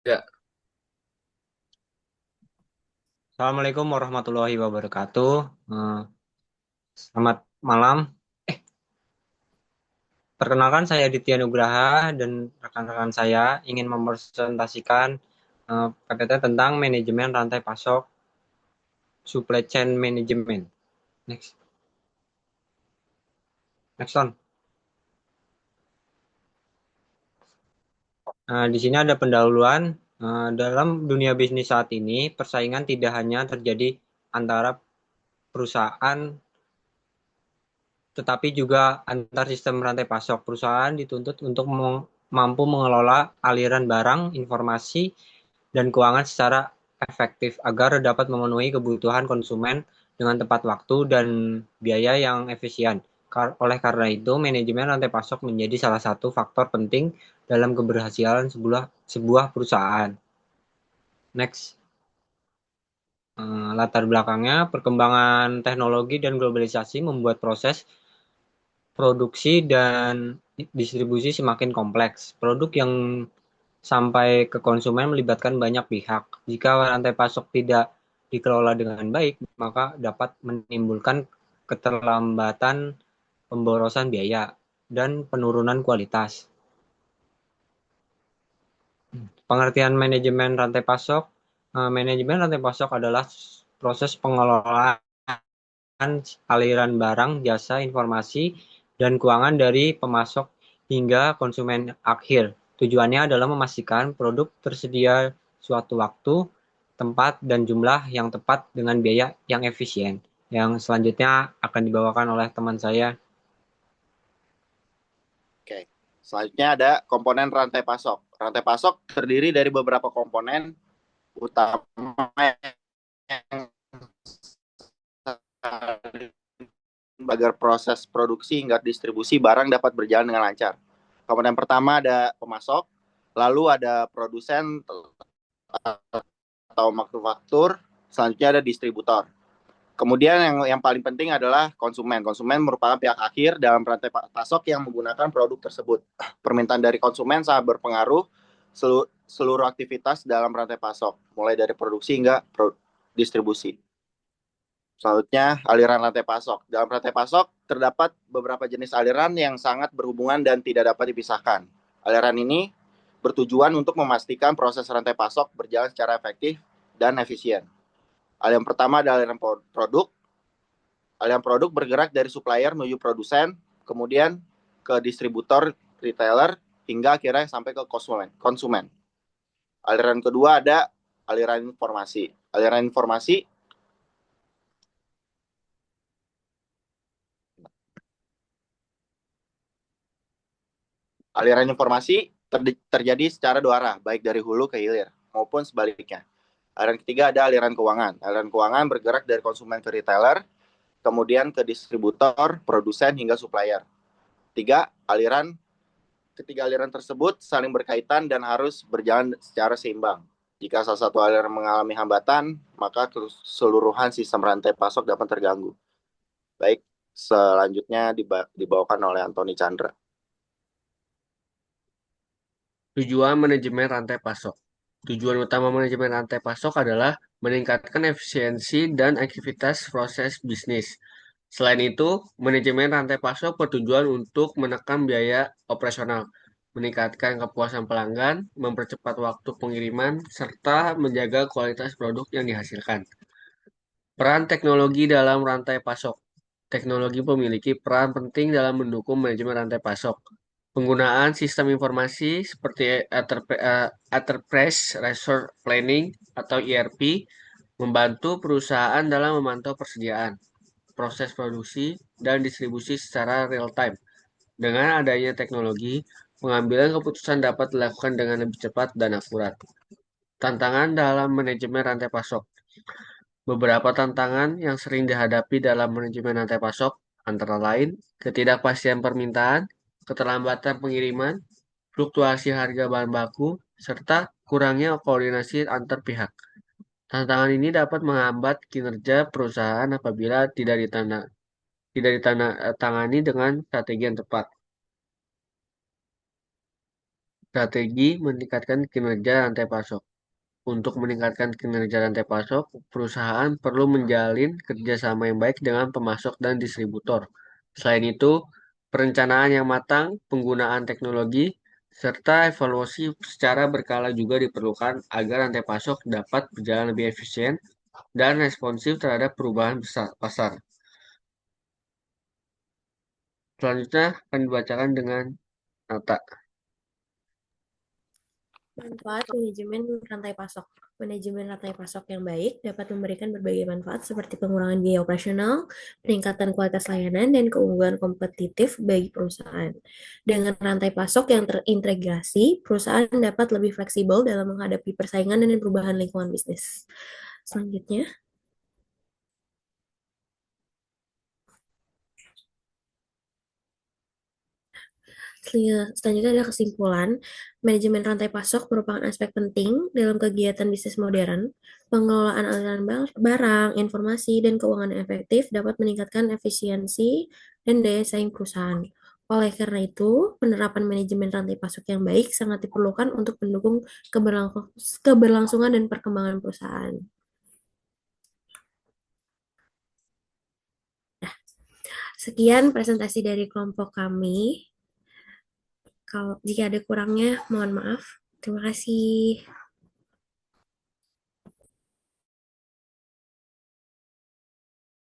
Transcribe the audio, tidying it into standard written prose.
Ya, Assalamualaikum warahmatullahi wabarakatuh. Eh, Selamat malam. Perkenalkan saya Ditya Nugraha dan rekan-rekan saya ingin mempresentasikan PPT tentang manajemen rantai pasok supply chain management. Next, next on. Di sini ada pendahuluan. Dalam dunia bisnis saat ini, persaingan tidak hanya terjadi antara perusahaan, tetapi juga antar sistem rantai pasok. Perusahaan dituntut untuk mampu mengelola aliran barang, informasi, dan keuangan secara efektif agar dapat memenuhi kebutuhan konsumen dengan tepat waktu dan biaya yang efisien. Oleh karena itu, manajemen rantai pasok menjadi salah satu faktor penting dalam keberhasilan sebuah perusahaan. Next. Latar belakangnya, perkembangan teknologi dan globalisasi membuat proses produksi dan distribusi semakin kompleks. Produk yang sampai ke konsumen melibatkan banyak pihak. Jika rantai pasok tidak dikelola dengan baik, maka dapat menimbulkan keterlambatan, pemborosan biaya, dan penurunan kualitas. Pengertian manajemen rantai pasok. Manajemen rantai pasok adalah proses pengelolaan aliran barang, jasa, informasi, dan keuangan dari pemasok hingga konsumen akhir. Tujuannya adalah memastikan produk tersedia suatu waktu, tempat, dan jumlah yang tepat dengan biaya yang efisien. Yang selanjutnya akan dibawakan oleh teman saya. oke. Selanjutnya ada komponen rantai pasok. Rantai pasok terdiri dari beberapa komponen utama yang agar proses produksi hingga distribusi barang dapat berjalan dengan lancar. Komponen pertama ada pemasok, lalu ada produsen atau manufaktur, selanjutnya ada distributor. Kemudian yang paling penting adalah konsumen. Konsumen merupakan pihak akhir dalam rantai pasok yang menggunakan produk tersebut. Permintaan dari konsumen sangat berpengaruh seluruh aktivitas dalam rantai pasok, mulai dari produksi hingga distribusi. Selanjutnya, aliran rantai pasok. Dalam rantai pasok terdapat beberapa jenis aliran yang sangat berhubungan dan tidak dapat dipisahkan. Aliran ini bertujuan untuk memastikan proses rantai pasok berjalan secara efektif dan efisien. Aliran pertama adalah aliran produk. Aliran produk bergerak dari supplier menuju produsen, kemudian ke distributor, retailer, hingga akhirnya sampai ke konsumen. Aliran kedua ada aliran informasi. Aliran informasi terjadi secara dua arah, baik dari hulu ke hilir maupun sebaliknya. Aliran ketiga ada aliran keuangan. Aliran keuangan bergerak dari konsumen ke retailer, kemudian ke distributor, produsen, hingga supplier. Tiga, aliran Ketiga aliran tersebut saling berkaitan dan harus berjalan secara seimbang. Jika salah satu aliran mengalami hambatan, maka keseluruhan sistem rantai pasok dapat terganggu. Baik, selanjutnya dibawakan oleh Antoni Chandra. Tujuan manajemen rantai pasok. Tujuan utama manajemen rantai pasok adalah meningkatkan efisiensi dan aktivitas proses bisnis. Selain itu, manajemen rantai pasok bertujuan untuk menekan biaya operasional, meningkatkan kepuasan pelanggan, mempercepat waktu pengiriman, serta menjaga kualitas produk yang dihasilkan. Peran teknologi dalam rantai pasok. Teknologi memiliki peran penting dalam mendukung manajemen rantai pasok. Penggunaan sistem informasi seperti Enterprise Resource Planning atau ERP membantu perusahaan dalam memantau persediaan, proses produksi, dan distribusi secara real time. Dengan adanya teknologi, pengambilan keputusan dapat dilakukan dengan lebih cepat dan akurat. Tantangan dalam manajemen rantai pasok. Beberapa tantangan yang sering dihadapi dalam manajemen rantai pasok antara lain ketidakpastian permintaan, keterlambatan pengiriman, fluktuasi harga bahan baku, serta kurangnya koordinasi antar pihak. Tantangan ini dapat menghambat kinerja perusahaan apabila tidak ditandatangani dengan strategi yang tepat. Strategi meningkatkan kinerja rantai pasok. Untuk meningkatkan kinerja rantai pasok, perusahaan perlu menjalin kerjasama yang baik dengan pemasok dan distributor. Selain itu, perencanaan yang matang, penggunaan teknologi, serta evaluasi secara berkala juga diperlukan agar rantai pasok dapat berjalan lebih efisien dan responsif terhadap perubahan pasar. Selanjutnya akan dibacakan dengan Nata. Manfaat manajemen rantai pasok. Manajemen rantai pasok yang baik dapat memberikan berbagai manfaat seperti pengurangan biaya operasional, peningkatan kualitas layanan, dan keunggulan kompetitif bagi perusahaan. Dengan rantai pasok yang terintegrasi, perusahaan dapat lebih fleksibel dalam menghadapi persaingan dan perubahan lingkungan bisnis. Selanjutnya, selanjutnya ada kesimpulan, manajemen rantai pasok merupakan aspek penting dalam kegiatan bisnis modern. Pengelolaan aliran barang, informasi, dan keuangan yang efektif dapat meningkatkan efisiensi dan daya saing perusahaan. Oleh karena itu, penerapan manajemen rantai pasok yang baik sangat diperlukan untuk mendukung keberlangsungan dan perkembangan perusahaan. Sekian presentasi dari kelompok kami. Kalau jika ada kurangnya, mohon maaf. Terima kasih.